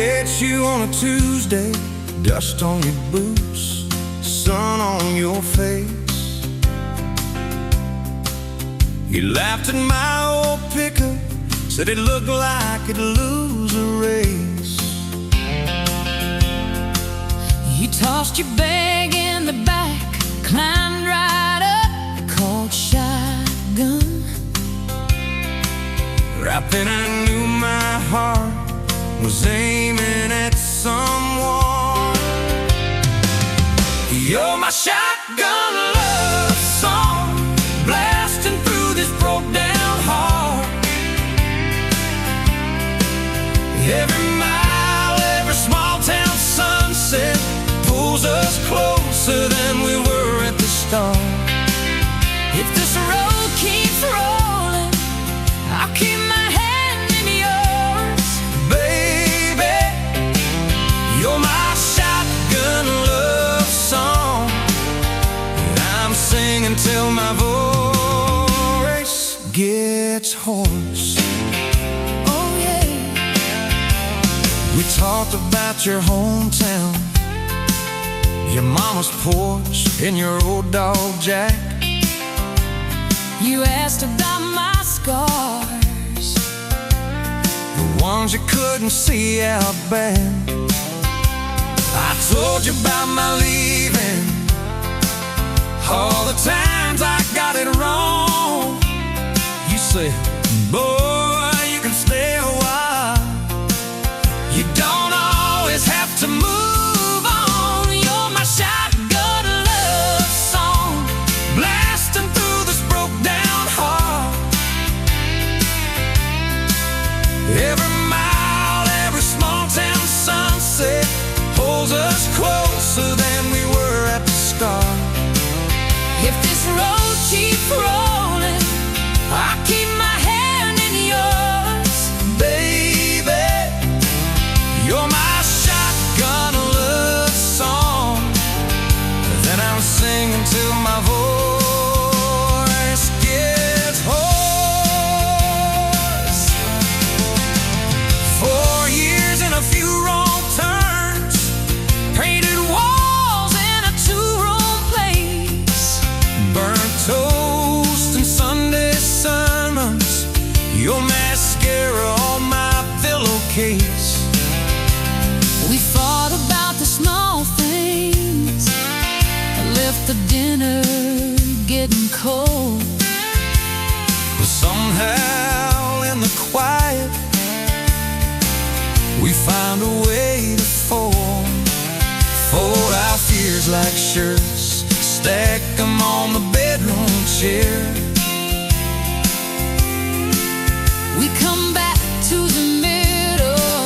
Met you on a Tuesday, dust on your boots, sun on your face. You laughed at my old pickup, said it looked like it'd lose a race. You tossed your bag in the back, climbed right up, called shotgun. Right then I knew my heart was aiming at someone. You're my shotgun love song, blasting through this broke down heart. Every mile, every small town sunset pulls us closer than we were at the start. If this road keeps rolling, I'll keep my hand in yours. Baby, you're my shotgun love song, and I'm singing till my voice gets hoarse. Oh yeah. We talked about your hometown, your mama's porch, and your old dog Jack. You asked about my scars, the ones you couldn't see out back. I told you about my leaving, all the times I got it wrong. You said, boy, you can stay a while, you don't always have to move on. You're my shotgun love song, blasting through this broke down heart. Every mile, every small town sunset pulls us closer than we were at the start. if this road keeps rolling, I'll keep my hand in yours. Baby, you're my shotgun love song that I'm singing till my voice gets hoarse. 4 years and a few wrong turns, painted walls in a two-room place, burnt toast and Sunday sermons, your mascara on my pillowcase. We fought about the small things, left the dinner getting cold. But somehow in the quiet, we found a way to fold our fears like shirts, stack them on the bedroom chair. We come back to the middle,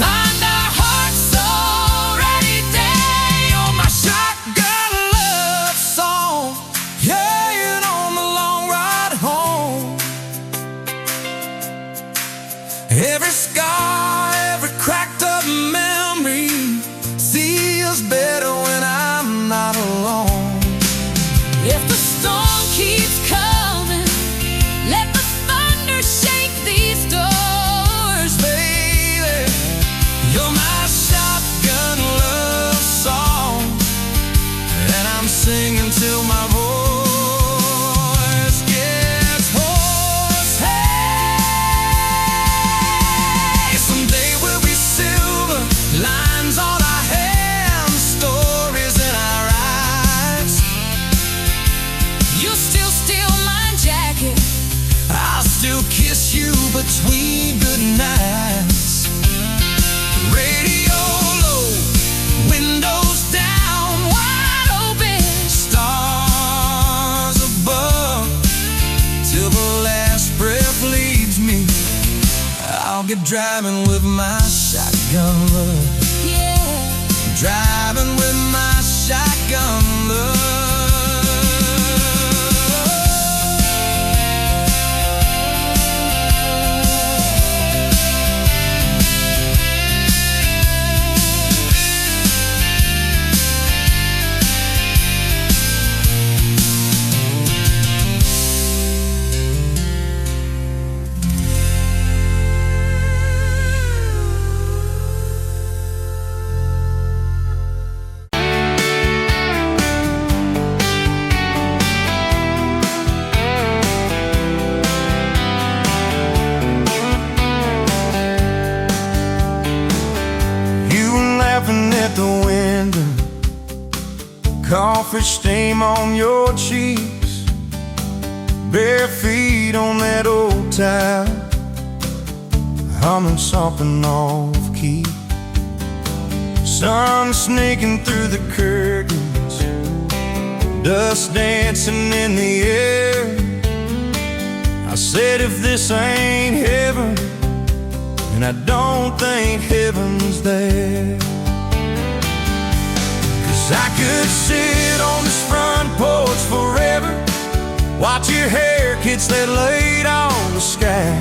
find our hearts already dead. You're my shotgun love song, yeah, and on the long ride home. Every scar, every cracked up memory feels better when I'm not alone. If the storm keeps coming, let the thunder shake these doors. Baby, you're my shotgun love song, and I'm singing till my voice gets hoarse. Hey, someday we'll be silver, lines on our hands, stories in our eyes. You still steal my jacket, I'll still kiss you between good nights. Radio low, windows down, wide open, stars above, till the last breath leaves me. I'll get driving with my shotgun love, yeah. driving with my shotgun love. crawfish steam on your cheeks, bare feet on that old tile, humming something off key. Sun sneaking through the curtains, dust dancing in the air. I said, if this ain't heaven, and I don't think heaven's there. 'Cause I could sit on this front porch forever, watch your hair kids that laid on the sky.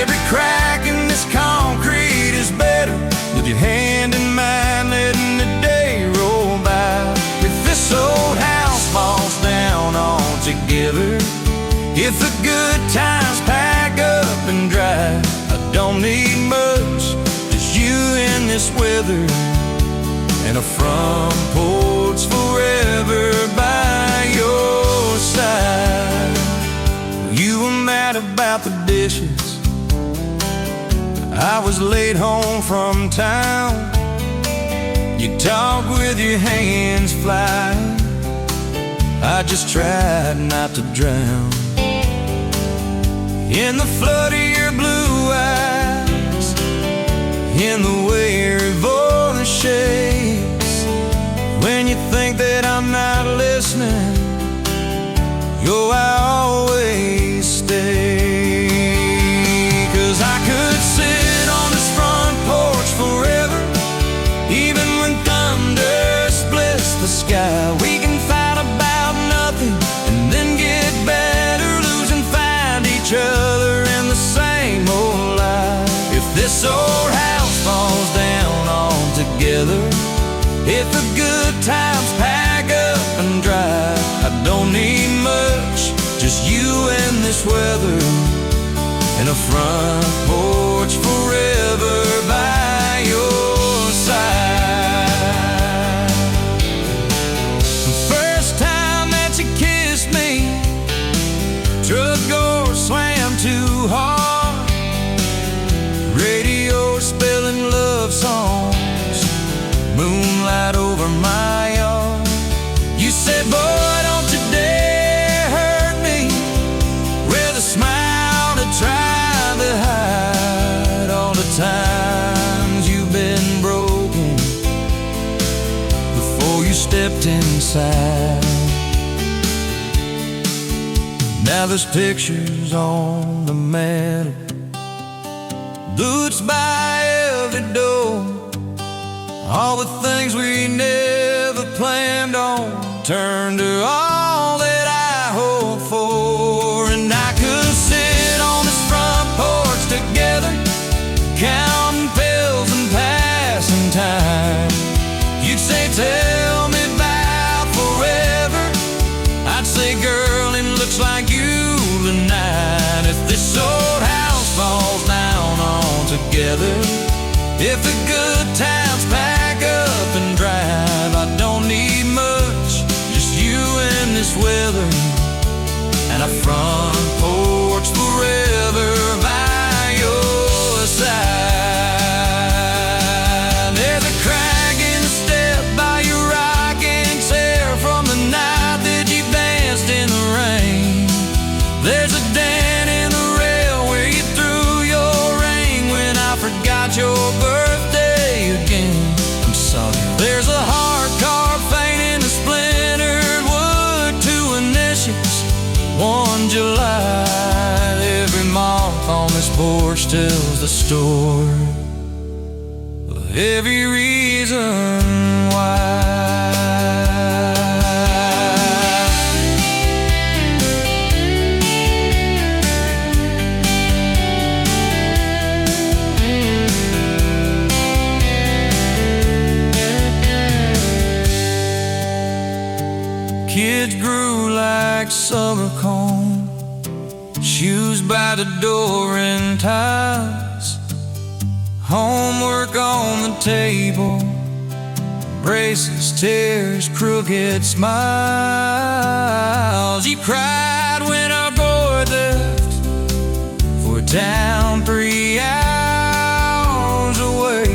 Every crack in this concrete is better with your hand in mine, letting the day roll by. If this old house falls down altogether, if the good times pack up and drive, I don't need much, just you in this weather, and a front porch forever by your side. You were mad about the dishes, I was late home from town. You talk with your hands flying, I just tried not to drown. In the flood of your blue eyes, in the way your voice shakes, when you think that I'm not listening, yo, I always stay. 'Cause I could sit on this front porch forever, even when thunder splits the sky. We can fight about nothing and then get better, lose and find each other in the same old life. If this old house falls down altogether, if the good times pack up and drive, I don't need much, just you and this weather, and a front porch forever by your side. The first time that you kissed me, truck door slammed too hard, radio spelling love songs, moonlight over my yard. You said, boy, don't you dare hurt me, with a smile to try to hide all the times you've been broken before you stepped inside. Now there's pictures on the mantle, boots by every door, all the things we never planned on turned to all that I hope for. And I could sit on this front porch together, counting pills and passing time. You'd say, tell me about forever, I'd say, girl, it looks like you tonight. If this old house falls down altogether, if the good times pack up and drive, I don't need much, just you and this weather, and a front porch forever by your side. There's a crack in the step by your rocking chair from the night that you danced in the rain. There's a dent in the rail where you threw your ring when I forgot your birthday again. I'm sorry. There's a hard carved paint in the splintered wood, 2 initials, 1 July. Every mark on this porch tells the story of every reason why. Kids grew like summer corn, shoes by the door and ties, homework on the table, braces, tears, crooked smiles. You cried when our boy left for town 3 hours away.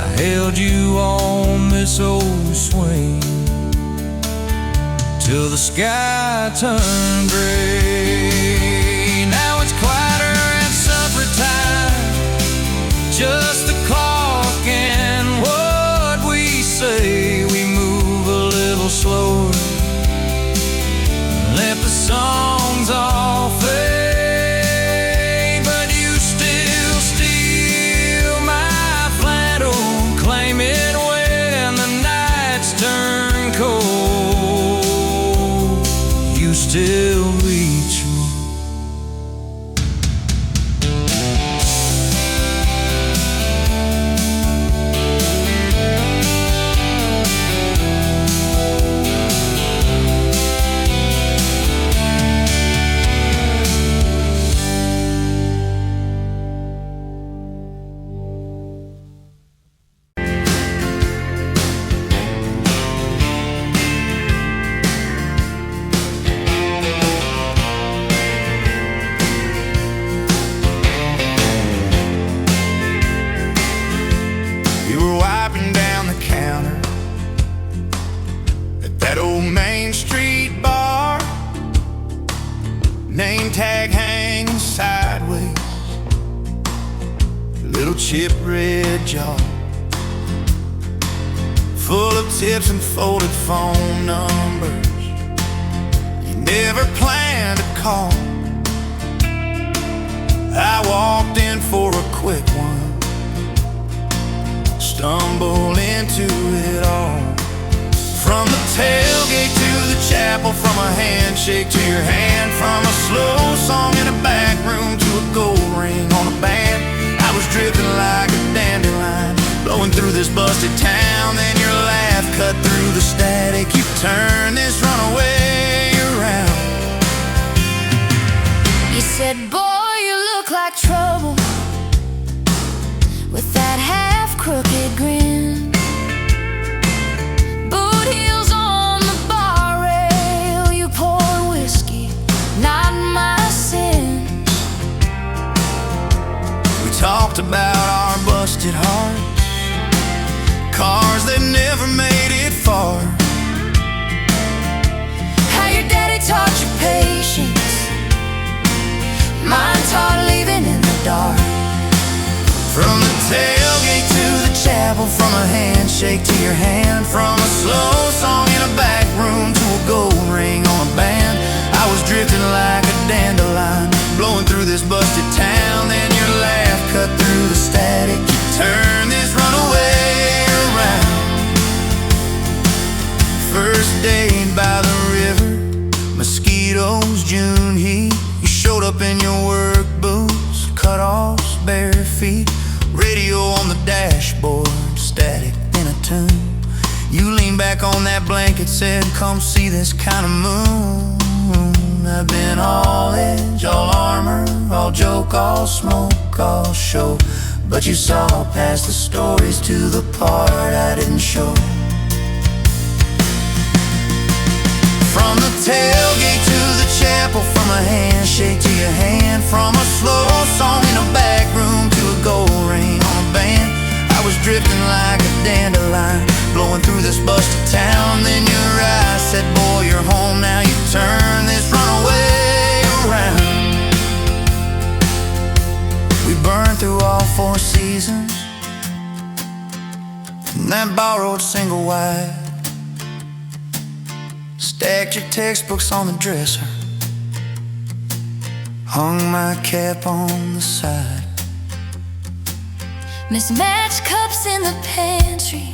I held you on this old swing till the sky turned gray. Now it's quieter at supper time, just the clock and what we say. We move a little slower, let the songs all fade, but you still steal my flannel, claim it when the nights turn cold. You still reach me. That old Main Street bar, name tag hanging sideways, little chip red jar, full of tips and folded phone numbers you never planned to call. I walked in for a quick one, stumbled into it all. From the tailgate to the chapel, from a handshake to your hand, from a slow song in a back room to a gold ring on a band. I was drifting like a dandelion, blowing through this busted town. Then your laugh cut through the static. You turned this runaway around. You said, boy, you look like trouble, with that half-crooked grin. Talked about our busted hearts, cars that never made it far, how your daddy taught you patience, mine taught living in the dark. From the tailgate to the chapel, from a handshake to your hand, from a slow song in a back room to a gold ring on a band. I was drifting like a dandelion, blowing through this busted town. Then your laugh cut through the static. You turn this runaway around. First date by the river, mosquitoes, June heat. You showed up in your work boots, cut-offs, bare feet, radio on the dashboard, static in a tune. You leaned back on that blanket, said, come see this kind of moon. I've been all edge, all armor, all joke, all smoke, all show, but you saw past the stories to the part I didn't show. From the tailgate to the chapel, from a handshake to your hand, from a slow song in a back room to a gold ring on a band. I was drifting like a dandelion, blowing through this busted town. Then your eyes said, boy, you're home now. You turn this runaway around. We burned through all 4 seasons in that borrowed single wide. Stacked your textbooks on the dresser, hung my cap on the side. Mismatched cups in the pantry,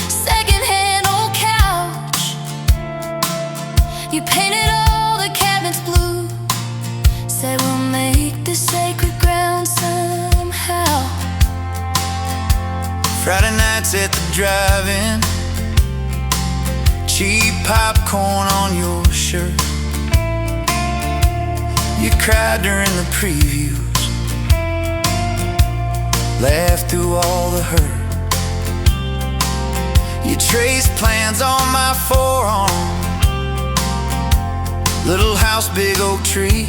secondhand old couch. You painted all the cabinets blue, said we'll make this sacred ground somehow. Friday nights at the drive-in, cheap popcorn on your shirt. You cried during the previews, laughed through all the hurt. You traced plans on my forearm, little house, big oak tree,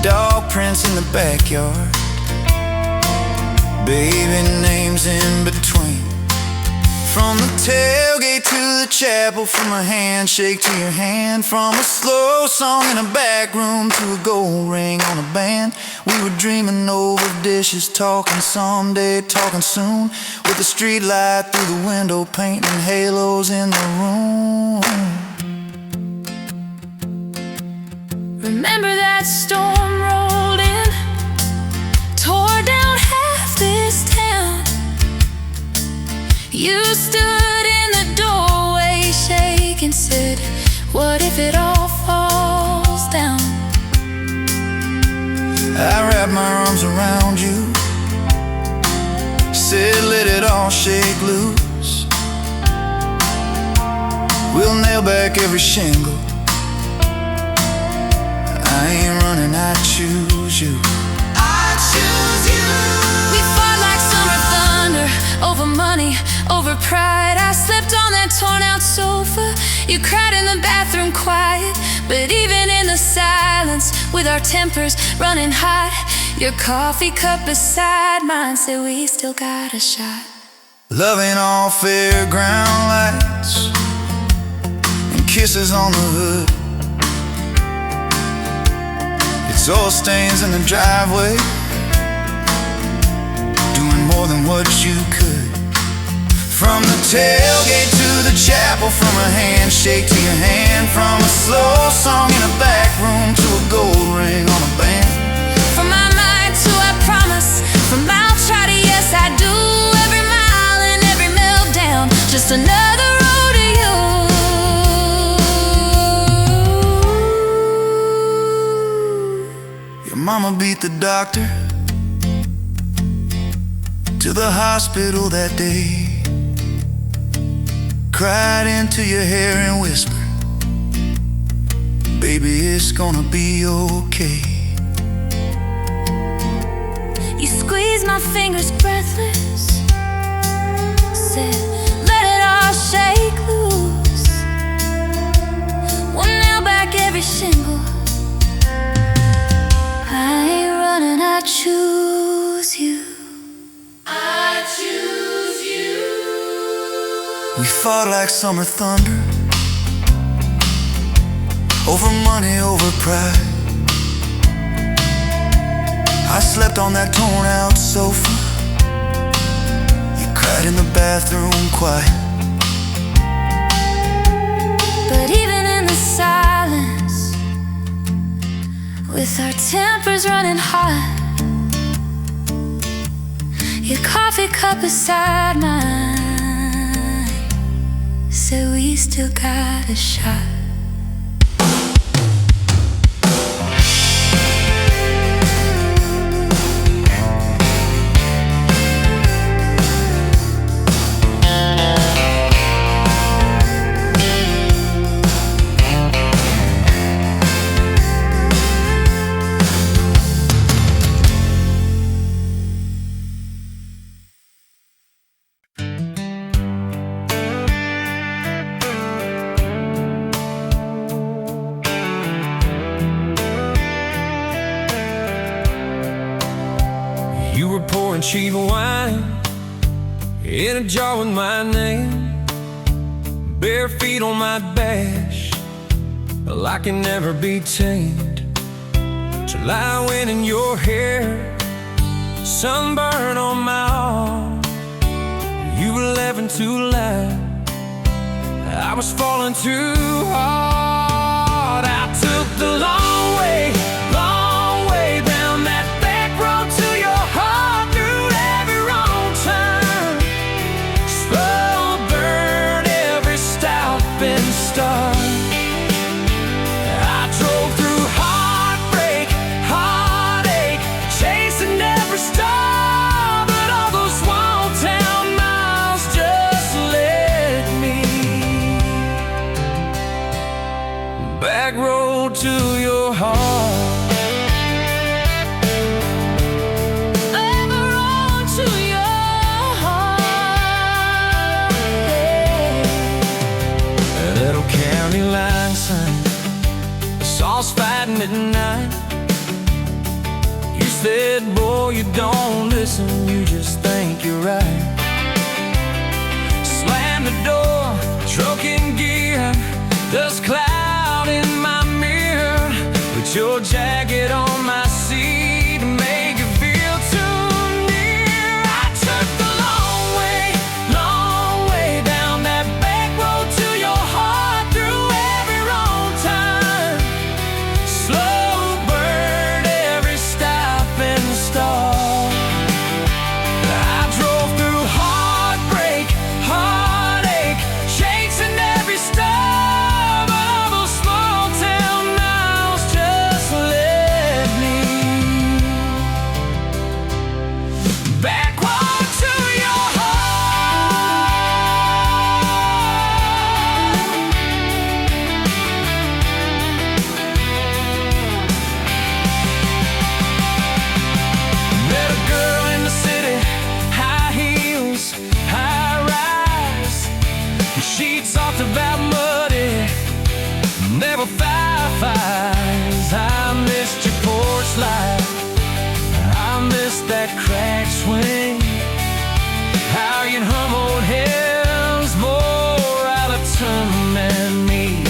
dog prints in the backyard, baby names in between. From the tailgate to the chapel, from a handshake to your hand, from a slow song in a back room to a gold ring on a band. We were dreaming over dishes, talking someday, talking soon, with the street light through the window, painting halos in the room. Remember that storm rolled in, tore down half this town. You stood in the doorway, shaking, said, what if it all falls down? I wrapped my arms around you, said let it all shake loose. We'll nail back every shingle. I ain't running, I choose you. I choose you. We fought like summer thunder, over money, over pride. I slept on that torn out sofa. You cried in the bathroom quiet. But even in the silence, with our tempers running hot, your coffee cup beside mine said we still got a shot. Loving all fairground lights and kisses on the hood. It's oil stains in the driveway, doing more than what you could. From the tailgate to the chapel, from a handshake to your hand, from a slow song in a back room to a gold ring on a band. From my mind to I promise, from I'll try to yes I do, every mile and every meltdown, just another road to you. Your mama beat the doctor to the hospital that day, cried into your hair and whispered, baby, it's gonna be okay. You squeezed my fingers breathless, said, let it all shake loose. We'll nail back every shingle. I ain't running, I choose you. I choose you. We fought like summer thunder, over money, over pride. I slept on that torn out sofa. You cried in the bathroom quiet. But even in the silence, with our tempers running hot, your coffee cup beside mine said we still got a shot. You were pouring cheap wine in a jar with my name, bare feet on my dash, well, I can never be tamed. July wind in your hair, sunburn on my arm. You were laughing too loud, I was falling too hard. I took the long way down that back road to your heart, through every wrong turn, slow burn every stop and start. I drove through heartbreak, heartache, chasing every star, but all those small town miles just led me back road to your heart. Fighting at night. You said, boy, you don't listen, you just think you're right. Slam behind the door, truck in gear, dust cloud in my mirror. Put your jacket on my seat to make it feel too near. I took the long way down that back road to your heart, through every wrong turn, slow burn every stop and start. I drove through heartbreak, heartache, chasing every star, but all those small town miles just led me backward to your heart. Met a girl in the city, high heels, high rise. She talked about muddy, never fireflies. I missed your porch light, I missed that crack swing, how you'd hum old hymns more out of tune than me.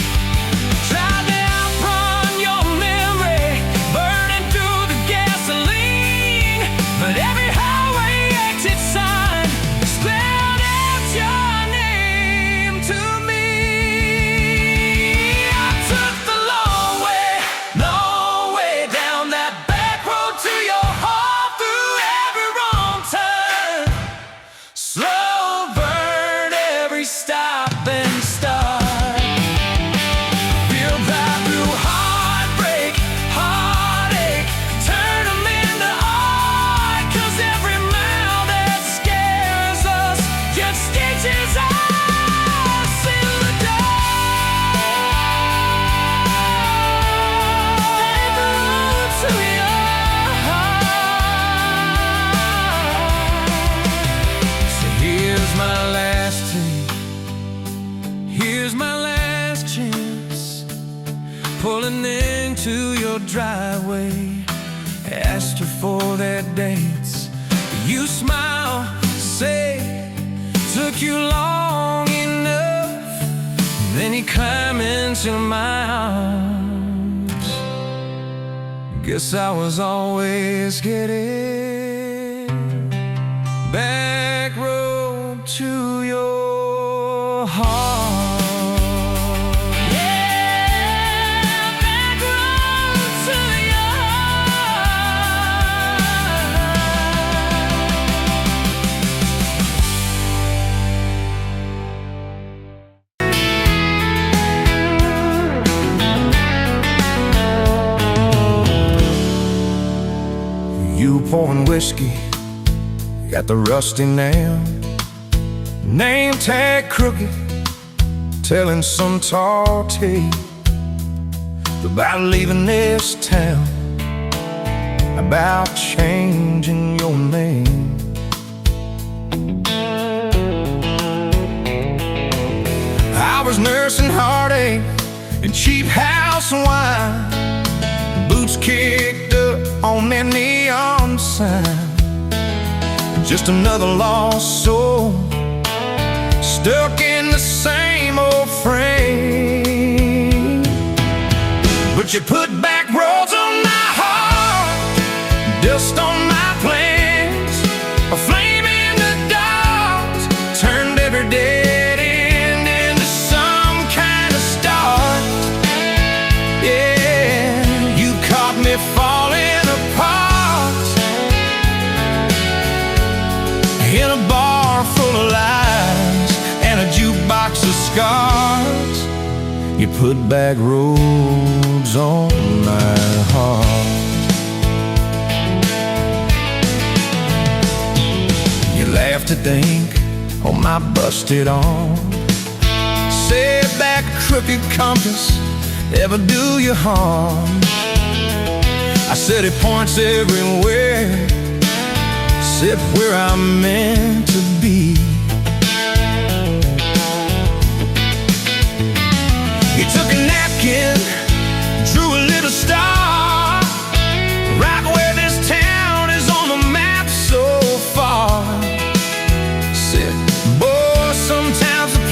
Tried to outrun your memory, burning through the gasoline, but every highway exit sign spelled out your name to me. I took the long way down that back road to your heart, through every wrong turn, slow burn every stop and start. Feel right through heartbreak, heartache, turn 'em into art, 'cause every mile that scares us just stitches us in the dark. To your heart. So here's my last take, here's my last chance, pulling into your driveway. Asked her for their dates, you smile, say, took you long enough. Then you climb into my arms. Guess I was always getting back road to your heart. Yeah, back road to your You pouring whiskey at the rusty nail, name tag crooked, telling some tall tale about leaving this town, about changing your name. I was nursing heartache and cheap house wine, boots kicked up on that neon sign. Just another lost soul, stuck in the same old frame. But you put back roads on my heart, dust on my plans, a flame in the dark, turned every dead end into some kind of start. Yeah, you caught me falling apart in a bar full of lies and a jukebox of scars. You put back roads on my heart. You laughed to think on my busted arm, said that crooked compass ever do you harm. I said it points everywhere, except where I'm meant to be. You took a napkin, drew a little star, right where this town is on the map so far. Said, boy, sometimes the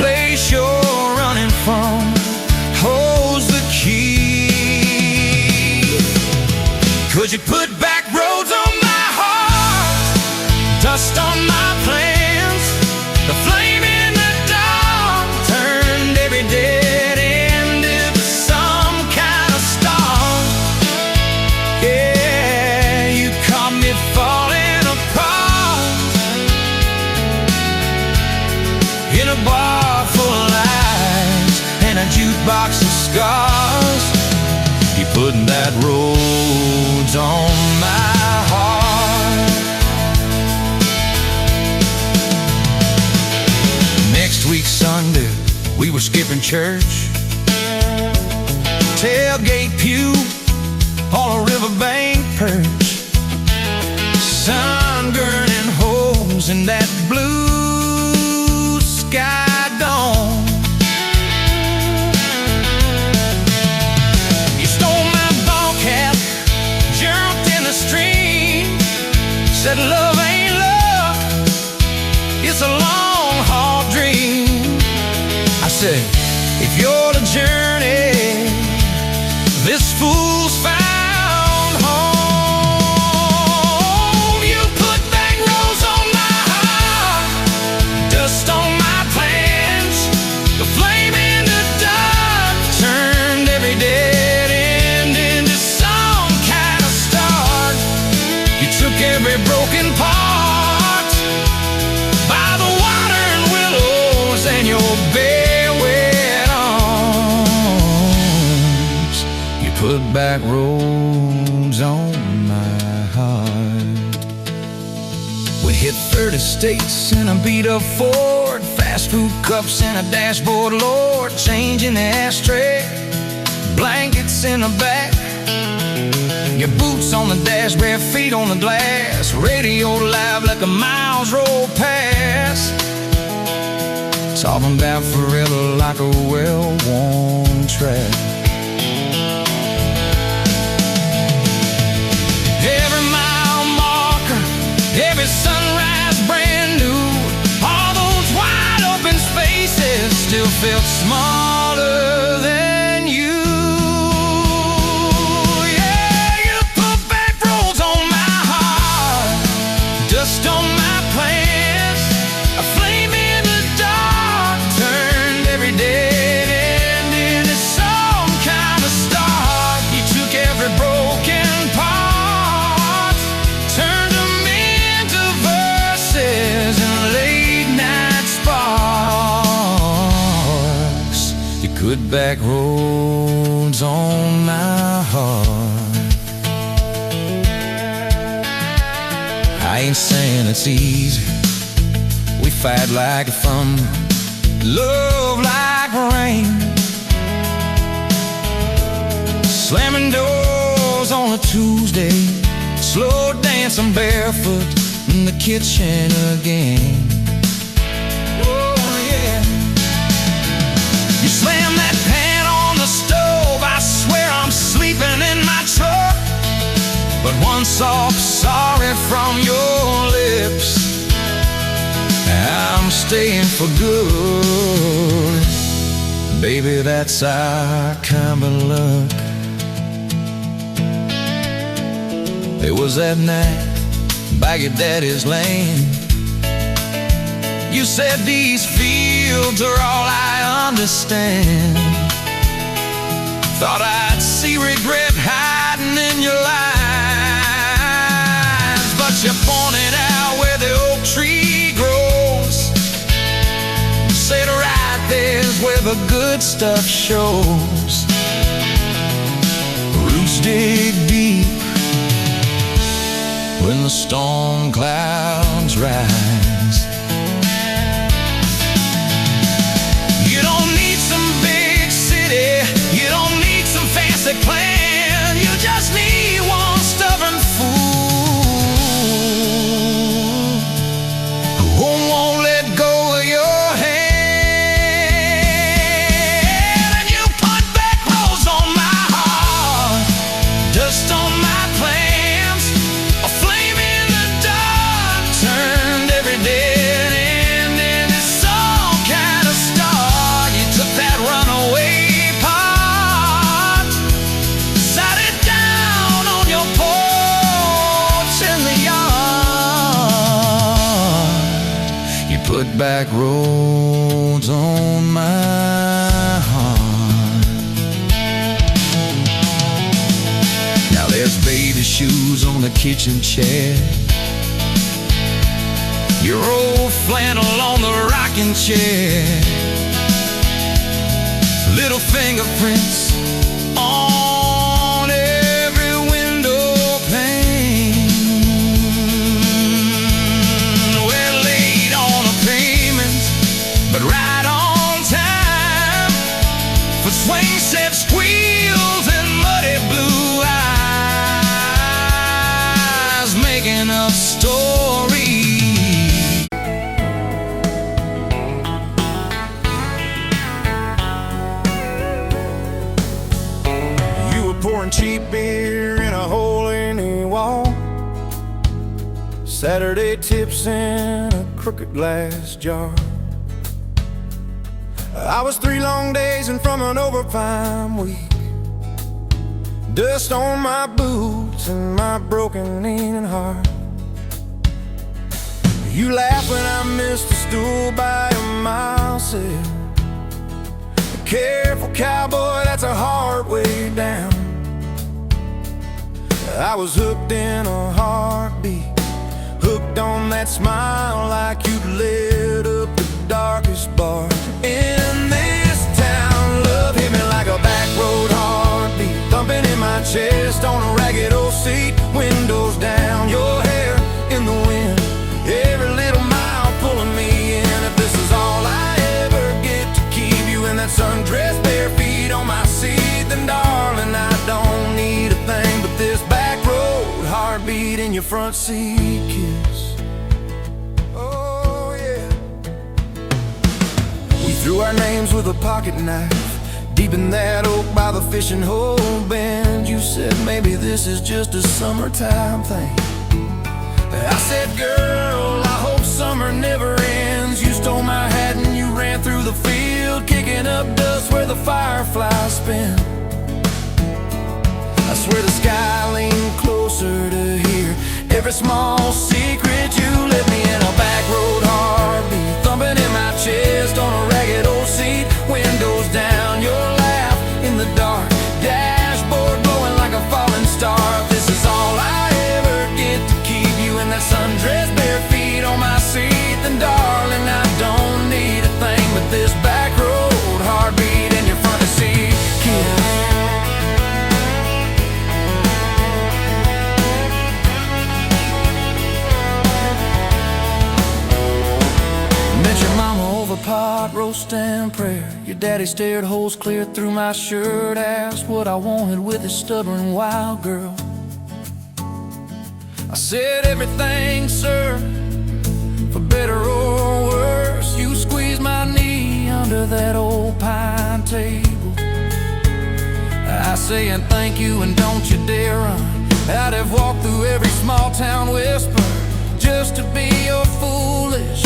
We were skipping church, tailgate pew on a riverbank perch, sun burning holes in that blue sky dawn. You stole my ball cap, jumped in the stream, said love ain't love, it's a long haul dream. I said, if you're the journey, this fool's found home. You put back roads on my heart, dust on my plans. The flame in the dark turned every dead end into some kind of start. You took every broken part by the water and willows and your bare wet arms. You put back roads on my heart. We hit 30 states in a beat-up Ford, fast food cups in a dashboard, Lord, change in the ashtray, blankets in the back, your boots on the dash, bare feet on the glass, radio live like a miles roll past, talking about forever like a well-worn track. Every mile marker, every sunrise brand new, all those wide open spaces still felt smaller than you. Yeah, you put back roads on my heart, dust on my plans, a flame in the dark turned every dead end into some kind of start. You took every broken part, turned them into verses and late night sparks. You put back roads on my heart. I ain't saying it's easy. We fight like thunder, love like rain, slamming doors on a Tuesday, slow dancing barefoot in the kitchen again. Oh yeah. You slam that pan on the stove, I swear I'm sleeping in my truck. But one soft sorry from your lips, I'm staying for good. Baby, that's our kind of luck. It was that night by your daddy's lane. You said these fields are all I understand. Thought I'd see regret hiding in your eyes, but you pointed out where the oak tree grows. Said right there's where the good stuff shows. Roots dig deep when the storm clouds rise. You don't need some big city, you don't need some fancy plan, you just need one stubborn fool who won't let go of your hand. And you put back roads on my heart, dust on my plans, a flame in the dark turned every dead end into some kind of start. You took that runaway part, sat it down on your porch in the yard. You put back roads on my heart. Now there's baby shoes on the kitchen chair, your old flannel on the rocking chair, little fingerprints on every window pane. We're late on a payment, but right on time. love story. You were pouring cheap beer in a hole in the wall, Saturday tips in a crooked glass jar. I was 3 long days and from an overtime week, dust on my boots and my broken knee and heart. You laughed when I missed a stool by a mile, said, "Careful, cowboy, that's a hard way down." I was hooked in a heartbeat, hooked on that smile like you'd lit up the darkest bar in this town. Love hit me like a back road heartbeat, thumping in my chest on a ragged old seat. Windows down, your hair in the wind, every little mile pulling me in. If this is all I ever get to keep you in that sundress, bare feet on my seat, then darling, I don't need a thing but this back road heartbeat in your front seat kiss. Oh yeah. We threw our names with a pocket knife deep in that oak by the fishing hole bend. You said maybe this is just a summertime thing. I said, girl, I hope summer never ends. You stole my hat and you ran through the field, kicking up dust where the fireflies spin. I swear the sky leaned closer to hear every small secret. You let me in a back road heartbeat, thumping in my chest on a ragged old seat. Windows down, your laugh in the dark, dashboard glowing like a falling star. If this is all I ever get to keep you in that sundress, bare feet on my seat, then darling, I don't need a thing but this back road heartbeat in your front seat kiss. Pot roast and prayer, your daddy stared holes clear through my shirt, asked what I wanted with his stubborn wild girl. I said everything, sir, for better or worse. You squeezed my knee under that old pine table. I say and thank you and don't you dare run. I'd have walked through every small town whisper just to be your foolish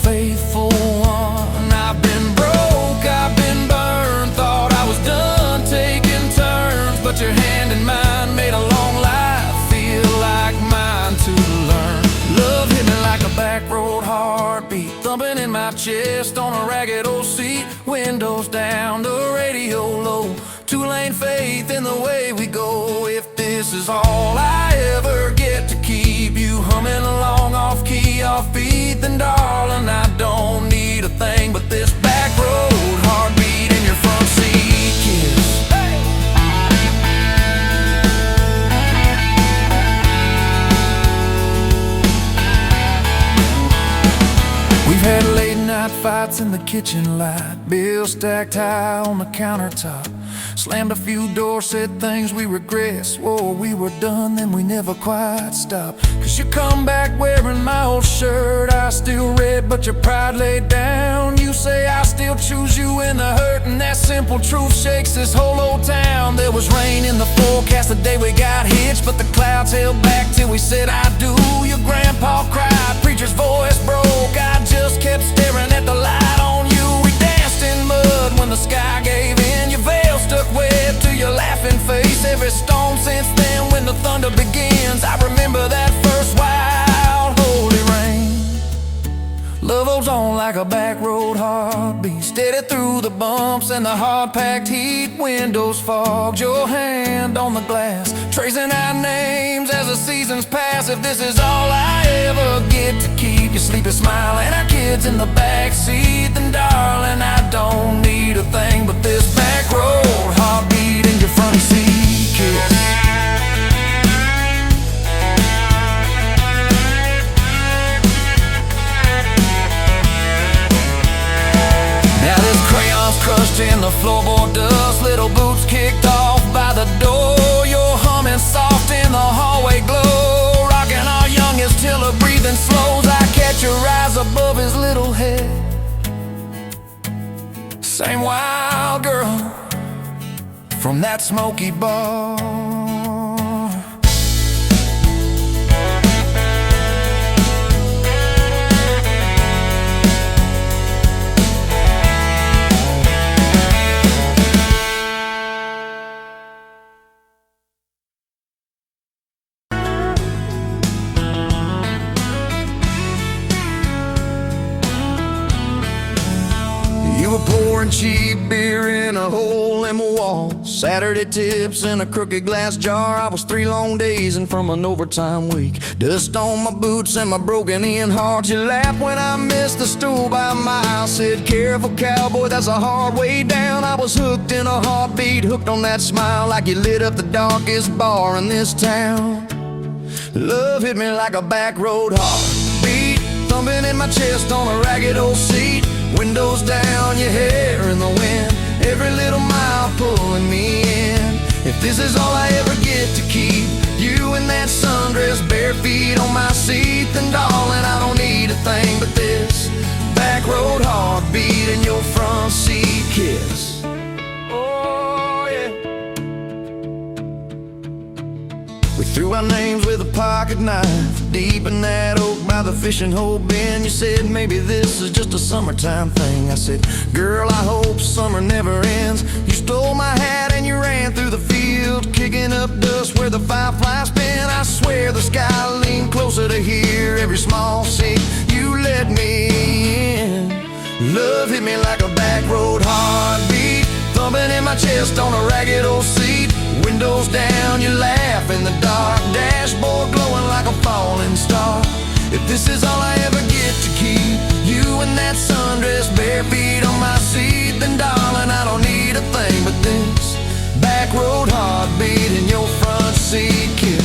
faithful one. I've been broke, I've been burned, thought I was done taking turns, but your hand in mine made a long life feel like mine to learn. Love hit me like a back road heartbeat, thumping in my chest on a ragged old seat. Windows down, the radio low, 2-lane faith in the way we go. If this is all I ever get to keep you humming along off key, off beat, then darling, I don't need a thing but this back road heartbeat in your front seat kiss. Hey! We've had late night fights in the kitchen light, bills stacked high on the countertop, slammed a few doors, said things we regret, swore we were done, then we never quite stopped. Cause you come back wearing my old shirt, I still red but your pride laid down. You say I still choose you in the hurt, and that simple truth shakes this whole old town. There was rain in the forecast the day we got hitched, but the clouds held back till we said I do. Your grandpa cried, preacher's voice broke, I just kept staring at the light on you. We danced in mud when the sky gave in, your veil stuck wet to your laughing face. Every storm since then when the thunder begins, I remember that first wild holy rain. Love holds on like a back road heartbeat, steady through the bumps and the hard-packed heat. Windows fogged, your hand on the glass, tracing our names as the seasons pass. If this is all I ever get to keep you sleeping, smiling, our kids in the back seat, then darling, I don't need a thing but this back road heartbeat in your front seat kiss. Now this crayon's crushed in the floorboard dust, little boots kicked off by the door. You're humming soft in the hallway glow, rocking our youngest Same wild girl from that smoky bar. You were pouring cheap beer in a hole in my wall, Saturday tips in a crooked glass jar. I was 3 long days and from an overtime week, dust on my boots and my broken in heart. You laughed when I missed the stool by a mile, said careful cowboy, that's a hard way down. I was hooked in a heartbeat, hooked on that smile, like you lit up the darkest bar in this town. Love hit me like a back road heartbeat, thumping in my chest on a ragged old seat. Windows down, your hair in the wind, every little mile pulling me in. If this is all I ever get to keep, you in that sundress, bare feet on my seat, then darling, I don't need a thing but this back road heartbeat and your front seat kiss. Oh yeah. We threw our names with a pocket knife deep in that oak by the fishing hole bin. You said maybe this is just a summertime thing. I said, girl, I hope summer never ends. You stole my hat and you ran through the field, kicking up dust where the fireflies spin. I swear the sky leaned closer to hear every small sea. You let me in. Love hit me like a back road heartbeat, thumping in my chest on a ragged old seat. Windows down, you laugh in the dark, dashboard glowing like a falling star. If this is all I ever get to keep, you in that sundress, bare feet on my seat, then darling, I don't need a thing but this back road heartbeat and your front seat kiss.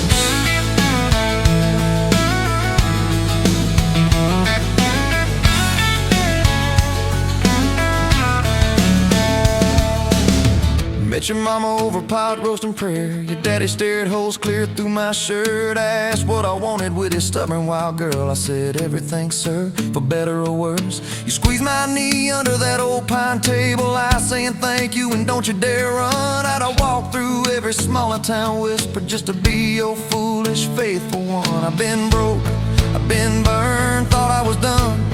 Met your mama over pot roast and prayer. Your daddy stared holes clear through my shirt. I asked what I wanted with his stubborn wild girl. I said everything, sir, for better or worse. You squeezed my knee under that old pine table, I saying thank you and don't you dare run. I'd have walked through every smaller town whisper just to be your foolish faithful one. I've been broke, I've been burned, thought I was done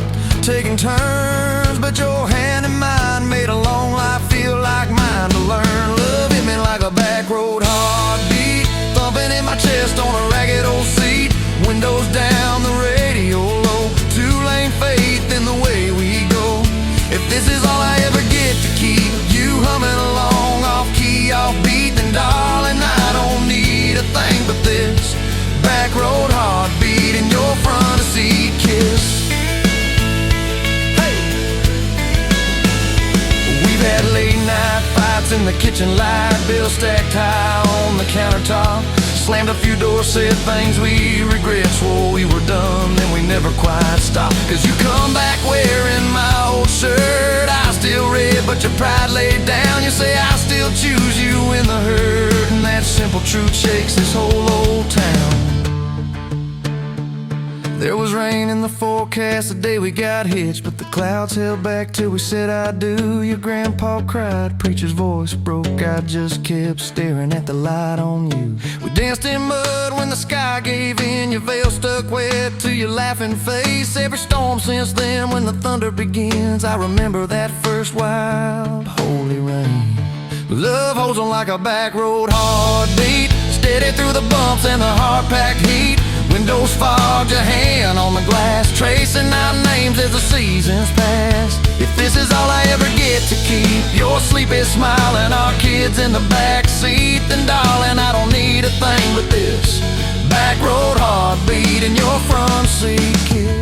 taking turns, but your hand in mine made a long life feel like mine to learn. Love hit me like a back road heartbeat, thumping in my chest on a ragged old seat. Windows down, the radio low, 2-lane faith in the way we go. If this is all I ever get to keep, you humming along off key, off beat, then darling, I don't need a thing but this back road heartbeat and your front seat kiss. Had late night fights in the kitchen light, bills stacked high on the countertop. Slammed a few doors, said things we regret, swore we were done, then we never quite stopped. Cause you come back wearing my old shirt, I still red but your pride laid down. You say I still choose you in the hurt, and that simple truth shakes this whole old town. There was rain in the forecast the day we got hitched, but the clouds held back till we said I do. Your grandpa cried, preacher's voice broke, I just kept staring at the light on you. We danced in mud when the sky gave in, your veil stuck wet to your laughing face. Every storm since then, when the thunder begins, I remember that first wild holy rain. Love holds on like a back road heartbeat, steady through the bumps and the hard-packed heat. Windows fogged, your hand on the glass, tracing out names as the seasons pass. If this is all I ever get to keep, your sleepy smile and our kids in the back seat, then darling, I don't need a thing but this back road heartbeat and your front seat kiss.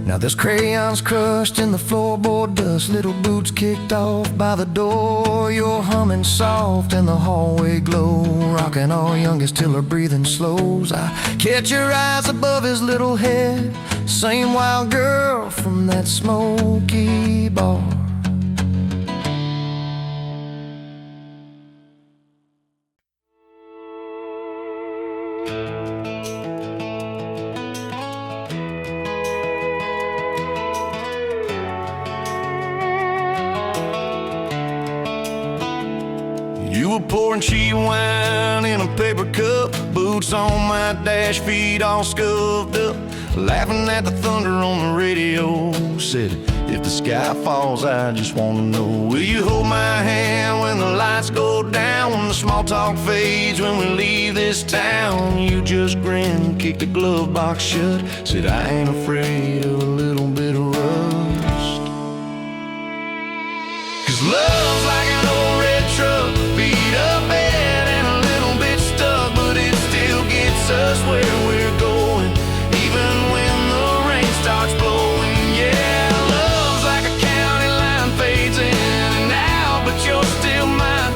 Now there's crayons crushed in the floorboard dust, little boots kicked off by the door. You're humming soft in the hallway glow, rocking our youngest till her breathing slows. I catch your eyes above his little head, same wild girl from that smoky bar. pouring cheap wine in a paper cup, boots on my dash, feet all scuffed up, laughing at the thunder on the radio. Said, if the sky falls, I just wanna know, will you hold my hand when the lights go down, when the small talk fades, when we leave this town? You just grin, kick the glove box shut, said, I ain't afraid of a little bit of rust. 'Cause love's like an old red truck, beat up bad and a little bit stuck, but it still gets us where we're going, even when the rain starts blowing. Yeah, love's like a county line, fades in and out, but you're still mine.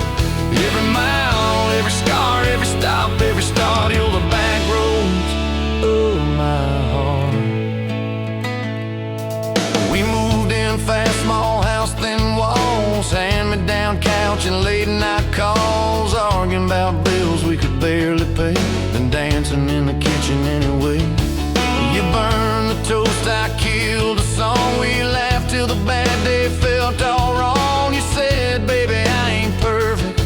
Every mile, every scar, every stop, every start, you're the back roads of my heart. We moved in fast, small house, thin walls, hand-me-down couch and late-night calls, arguing about bills we could barely pay, and dancing in the kitchen anyway. You burned the toast, I killed the song, we laughed till the bad day felt all wrong. You said, baby, I ain't perfect,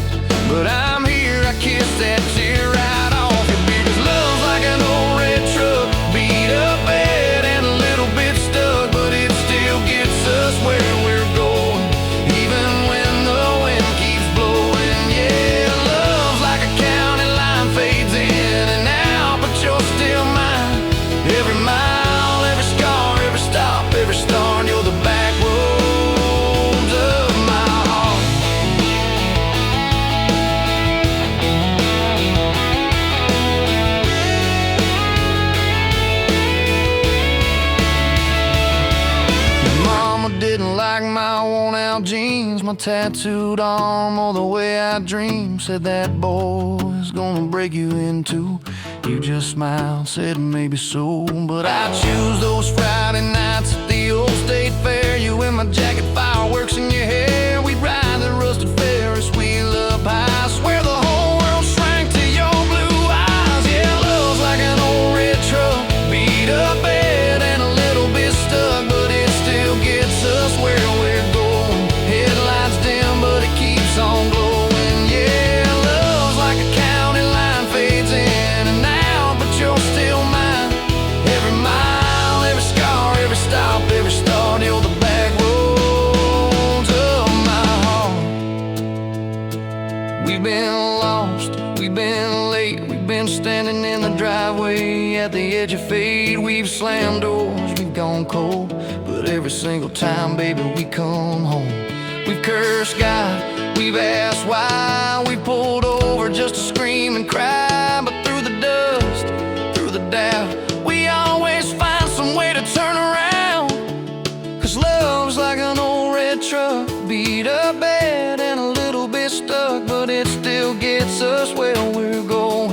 but I'm here, I kissed that tear right off your beard. 'Cause love's like an old red truck, beat up bad and a little bit stuck, but it still gets us where we're going, even when the wind keeps blowing. Yeah, love's like a county line, fades in and out, but you're still mine. Every mile, every scar, every stop, every start, you're the back roads of my heart. Mama didn't like my worn-out jeans, my tattooed arm, or the way I dream. Said that boy's gonna break you in two. You just smiled, said maybe so, but I choose those Friday nights at the old state fair. You in my jacket, fireworks in your hair. We'd ride the rusted Ferris wheel up high. Swear the whole world shrank to your blue eyes. Yeah, love's like an old red truck, beat up bad and a little bit stuck, but it still gets us where we're going. Headlights dim, but it keeps on glowing. Yeah, love's like a county line, fades in and out, but you're still mine. Every mile, every scar, every stop, every start, you're the back roads of my heart. We've been lost, we've been late, we've been standing in the driveway at the edge of fate. We've slammed doors, we've gone cold, but every single time, baby, we come home. We've cursed God, we've asked why, we pulled over just to scream and cry, but through the dust, through the doubt, we always find some way to turn around. 'Cause love's like an old red truck, beat up bad and a little bit stuck, but it still gets us where we're going,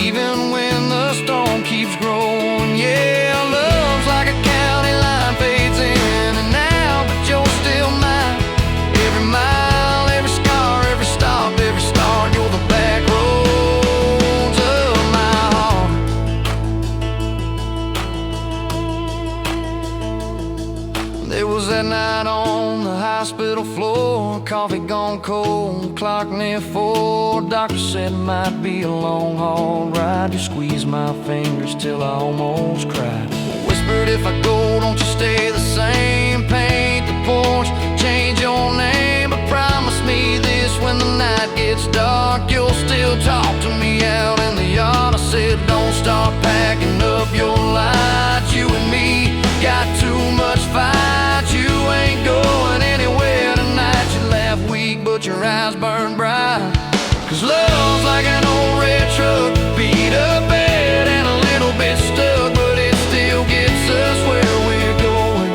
even when the storm keeps growing. Yeah, love's like a county line, fades in and out, but you're still mine. Every mile, every scar, every stop, every start, you're the back roads of my heart. There was that night on the hospital floor, coffee gone cold, clock near 4. Doctor said it might be a long haul ride. You squeezed my fingers till I almost cried. Whispered, if I go, don't you stay the same. Paint the porch, change your name, but promise me this, when the night gets dark, you'll still talk to me out in the yard. I said, don't start packing up your lights. You and me got too much fight. You ain't going anywhere tonight. You laugh weak, but your eyes burn bright. 'Cause love's like an old red truck, beat up bad and a little bit stuck, but it still gets us where we're going,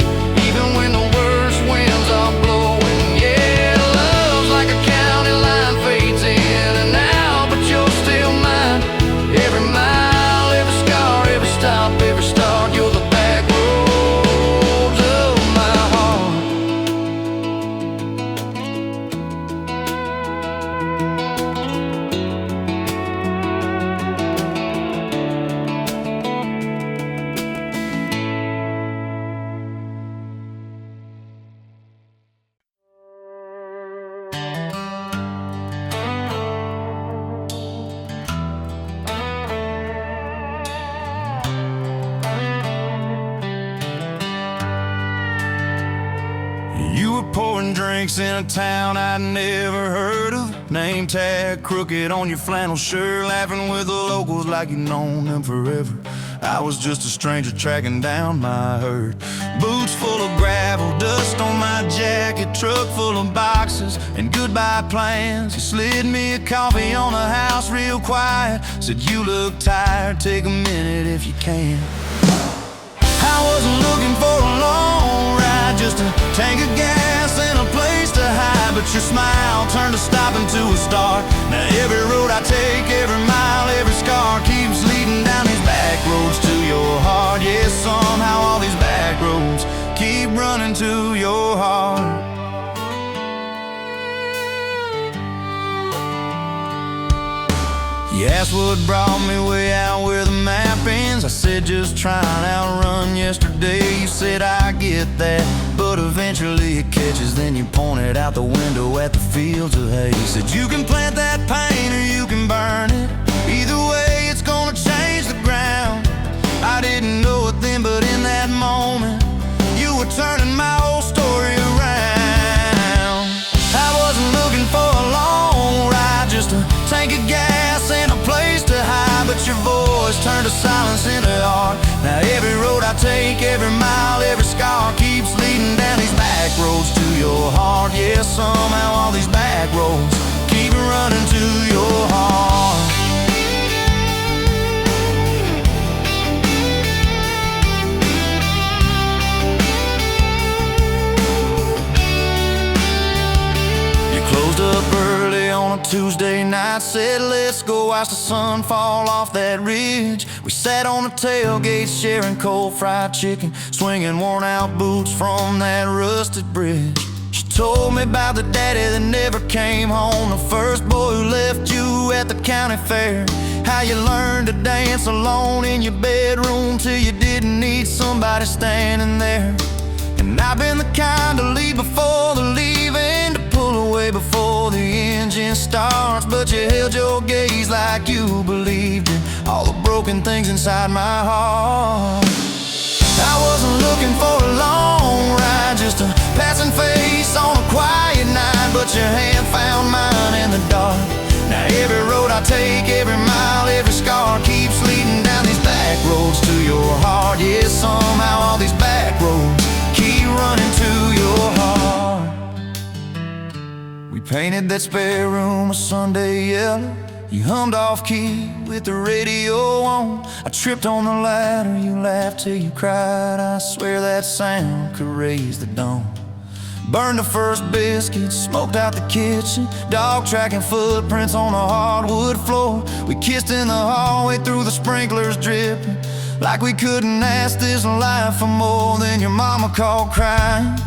even when the worst winds are blowing. Yeah, love's like a county line, fades in and out, but you're still mine. Every mile, every scar, every stop, every start, you're the back roads of my heart. drinks in a town I'd never heard of. Name tag crooked on your flannel shirt, laughing with the locals like you've known them forever. I was just a stranger tracking down my herd. Boots full of gravel, dust on my jacket, truck full of boxes and goodbye plans. He slid me a coffee on the house real quiet, said you look tired, take a minute if you can. I wasn't looking for a long ride, just a tank of gas and a place to hide. But your smile turned a stop into a start. Now every road I take, every mile, every scar keeps leading down these back roads to your heart. Yeah, somehow all these back roads keep running to your heart. You asked what brought me way out where the map ends. I said just trying to outrun yesterday. You said I get that, but eventually it catches. Then you pointed out the window at the fields of hay. Said you can plant that pain or you can burn it. Either way it's gonna change the ground. I didn't know it then, but in that moment you were turning my whole story around. I wasn't looking for a long ride, just a tank of gas and a place to hide. But your voice turned to silence into art. Now every road I take, every mile, every scar keeps leading down these back roads to your heart. Yeah, somehow all these back roads keep running to your heart. Closed up early on a Tuesday night, said let's go watch the sun fall off that ridge. We sat on the tailgate sharing cold fried chicken, swinging worn out boots from that rusted bridge. She told me about the daddy that never came home, the first boy who left you at the county fair. How you learned to dance alone in your bedroom till you didn't need somebody standing there. And I've been the kind to leave before the leaving, to pull away before the engine starts. But you held your gaze like you believed in all the broken things inside my heart. I wasn't looking for a long ride, just a passing face on a quiet night. But your hand found mine in the dark. Now every road I take, every mile, every scar keeps leading down these back roads to your heart. Yeah, somehow all these back roads keep running to your heart. We painted that spare room a Sunday yellow. You hummed off key with the radio on. I tripped on the ladder, you laughed till you cried. I swear that sound could raise the dawn. Burned the first biscuit, smoked out the kitchen, dog tracking footprints on the hardwood floor. We kissed in the hallway through the sprinklers dripping, like we couldn't ask this life for more. Than your mama called crying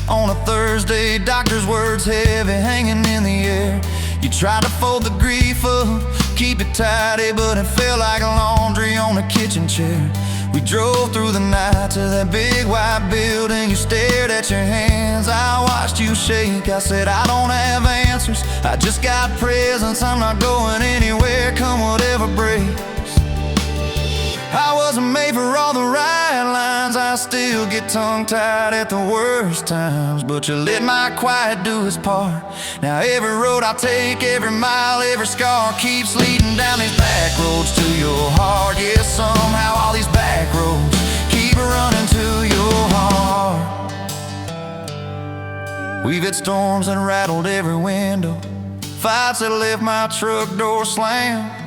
on a Thursday, doctor's words heavy hanging in the air. You tried to fold the grief up, keep it tidy, but it felt like laundry on a kitchen chair. We drove through the night to that big white building. You stared at your hands, I watched you shake. I said I don't have answers, I just got presents. I'm not going anywhere, come whatever breaks. I wasn't made for all the right lines, I still get tongue-tied at the worst times. But you let my quiet do its part. Now every road I take, every mile, every scar keeps leading down these back roads to your heart. Yeah, somehow all these back roads keep running to your heart. We've had storms that rattled every window, fights that left my truck door slammed.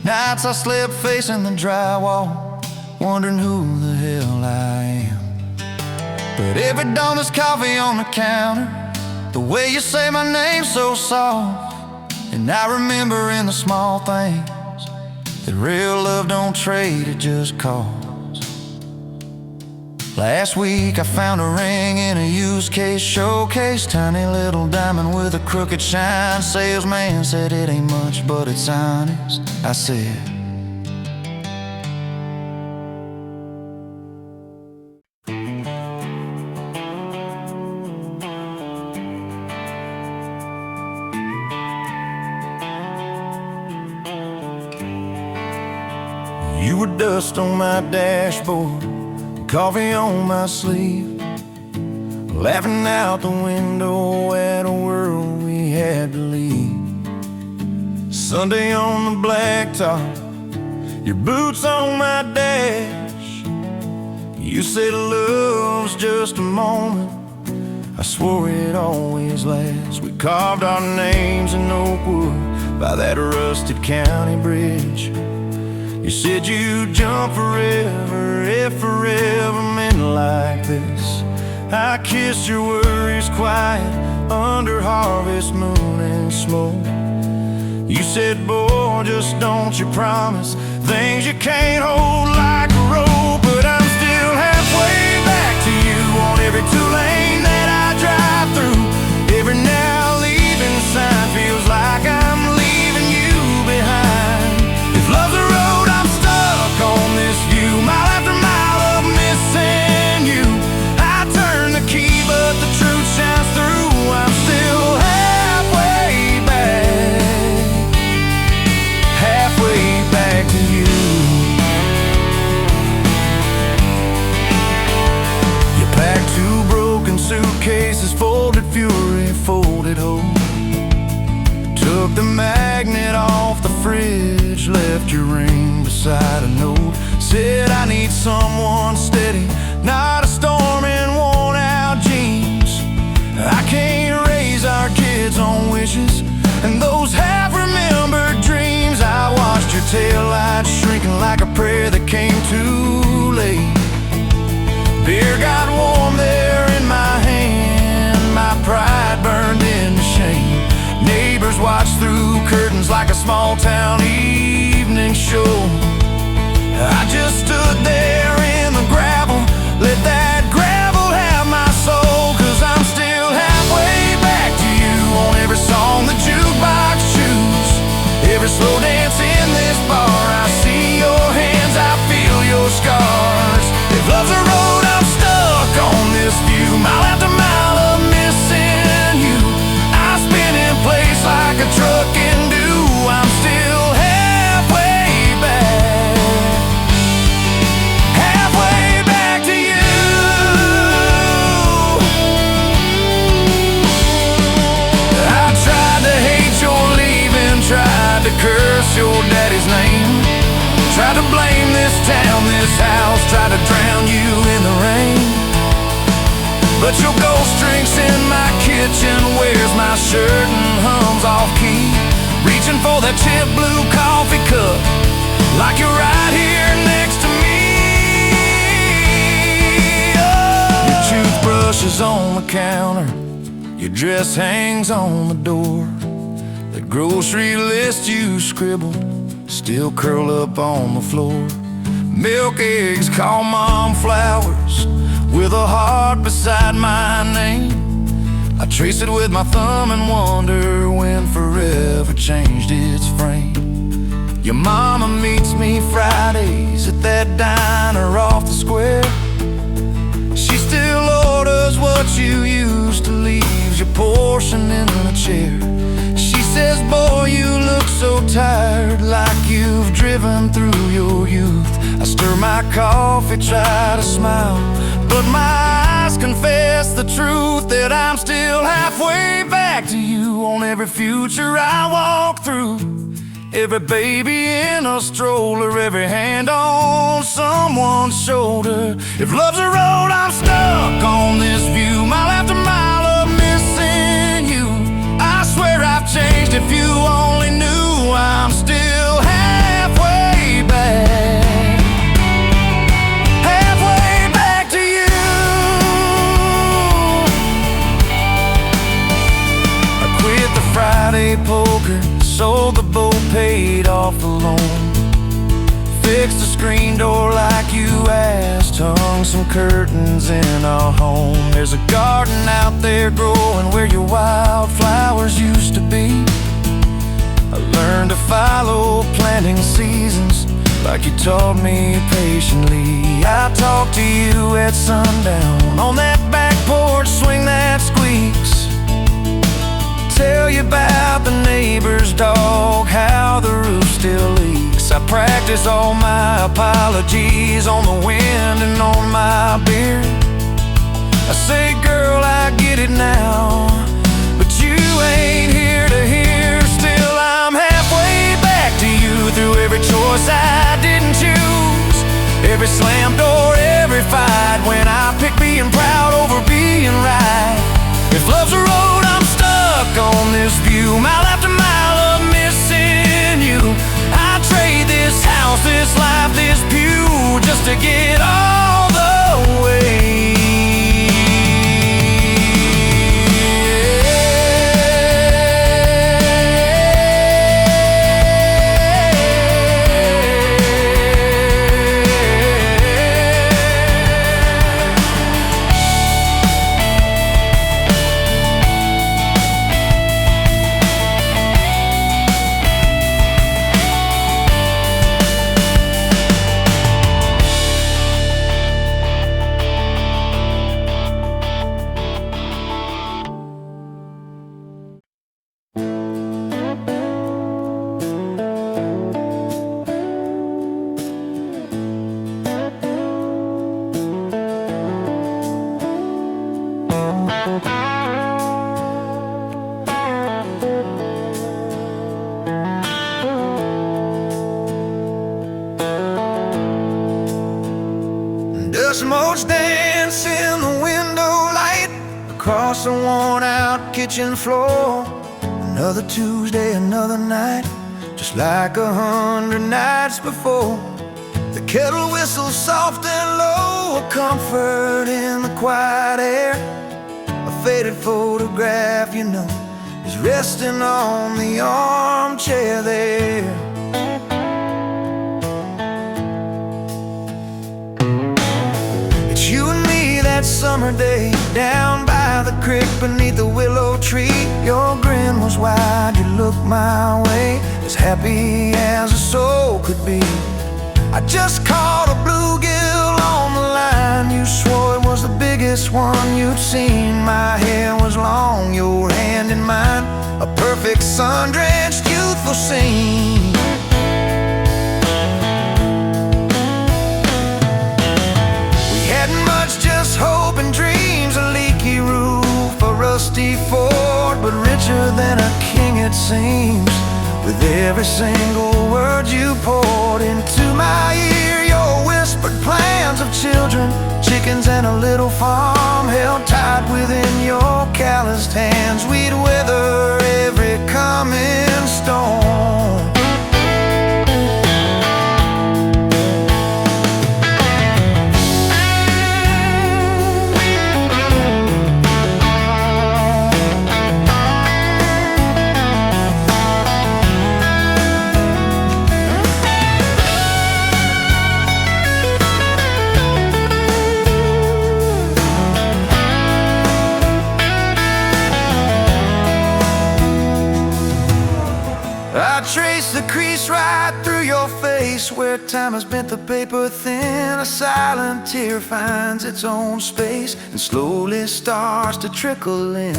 Nights I slept facing the drywall, wondering who the hell I am. But every dawn there's coffee on the counter, the way you say my name so soft. And I remember in the small things that real love don't trade, it just costs. Last week I found a ring in a used case showcase, tiny little diamond with a crooked shine. Salesman said it ain't much, but it's honest. I said, you were dust on my dashboard, coffee on my sleeve, laughing out the window at a world we had to leave. Sunday on the blacktop, your boots on my dash. You said love's just a moment, I swore it always lasts. We carved our names in oak wood by that rusted county bridge. You said you'd jump forever if forever meant like this. I kissed your worries quiet under harvest moon and smoke. You said, boy, just don't you promise things you can't hold like a rope. But I'm still halfway back to you on every two-lane that I drive through. Every now leaving sign feels like I'm leaving you behind. If love's a road, I'm stuck on this view, mile after mile of missing you. I turn the key, but the truth shines through. I'm still halfway back to you. You packed two broken suitcases, folded fury, folded hope. Took the magnet off the fridge, left your ring beside a note. Said I need someone steady, not a storm in worn out jeans. I can't raise our kids on wishes and those half-remembered dreams. I watched your taillights shrinking like a prayer that came too late. Beer got warm there in my hand, my pride burned into shame. Neighbors watched through curtains like a small-town evening show. I just stood there in the gravel, let that gravel have my soul. 'Cause I'm still halfway back to you on every song the jukebox choose. Every slow dance in this bar, I see your hands, I feel your scars. If love's a road, I'm stuck on this view, mile after mile of missing you. I spin in place like a truck can do. I'm still halfway back to you. I tried to hate your leaving, tried to curse your daddy's name, tried to blame this town, this house, tried to drown you in the rain. But your ghost drinks in my kitchen, wears my shirt and hums off key, reaching for that chip blue coffee cup like you're right here next to me. Oh. Your toothbrush is on the counter, your dress hangs on the door. The grocery list you scribbled still curl up on the floor. Milk, eggs, call mom flowers with a heart beside my name. I trace it with my thumb and wonder when forever changed its frame. Your mama meets me Fridays at that diner off the square. She still orders what you used to, leaves your portion in the chair. She says, boy, you look so tired, like you've driven through your youth. I stir my coffee, try to smile, but my eyes confess the truth, that I'm still halfway back to you on every future I walk through. Every baby in a stroller, every hand on someone's shoulder. If love's a road, I'm stuck on this view, mile after mile of missing you. I swear I've changed, if you only knew. I'm still halfway back to you. I quit the Friday poker, sold the boat, paid off the loan, fixed the screen door like you asked, hung some curtains in our home. There's a garden out there growing where your wildflowers used to be. I learned to follow planting seasons like you taught me patiently. I talk to you at sundown on that back porch, swing that squeaks, tell you about the neighbor's dog, how the roof still leaks. I practice all my apologies on the wind and on my beard. I say, girl, I get it now, but you ain't here to hear. Still, I'm halfway back to you through every choice I didn't choose, every slam door, every fight, when I pick being proud over being right. If love's a road, I'm stuck on this view, mile after mile of missing you. I'd trade this house, this life, this pew, just to get all the way. Dust motes dance in the window light across the worn-out kitchen floor. Another Tuesday, another night, just like 100 nights before. The kettle whistles soft and low, a comfort in the quiet air. A faded photograph, you know, is resting on the armchair there. You and me that summer day, down by the creek beneath the willow tree. Your grin was wide, you looked my way, as happy as a soul could be. I just caught a bluegill on the line. You swore it was the biggest one you'd seen. My hair was long, your hand in mine, a perfect sun-drenched youthful scene. Just hope and dreams, a leaky roof, a rusty fort, but richer than a king it seems. With every single word you poured into my ear, your whispered plans of children, chickens and a little farm, held tight within your calloused hands. We'd weather every coming storm. I trace the crease right through your face, where time has bent the paper thin. A silent tear finds its own space and slowly starts to trickle in.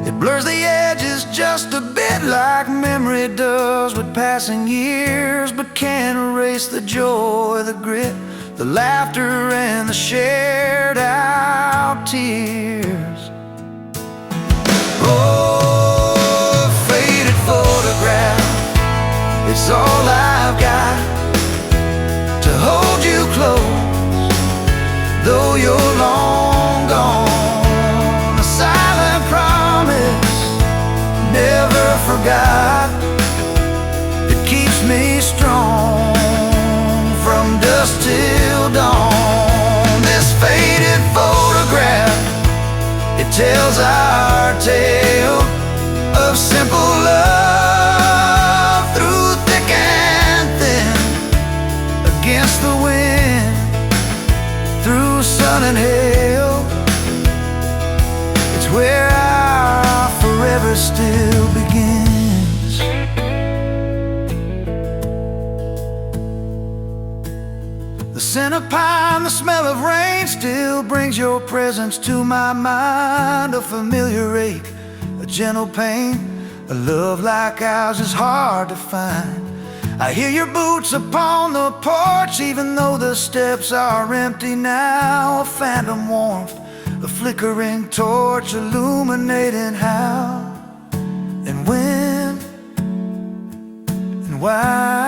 It blurs the edges just a bit, like memory does with passing years, but can't erase the joy, the grit, the laughter and the shared out tears. Oh, faded photograph, it's all I've got to hold you close, though you're long gone. A silent promise, never forgot, it keeps me strong from dusk till dawn. This faded photograph, it tells our tale of simple love through thick and thin, against the wind, through sun and hail. It's where our forever still begins. The scent of pine, the smell of rain still brings your presence to my mind. A familiar ache, a gentle pain, a love like ours is hard to find. I hear your boots upon the porch, even though the steps are empty now. A phantom warmth the flickering torch illuminating how and when and why.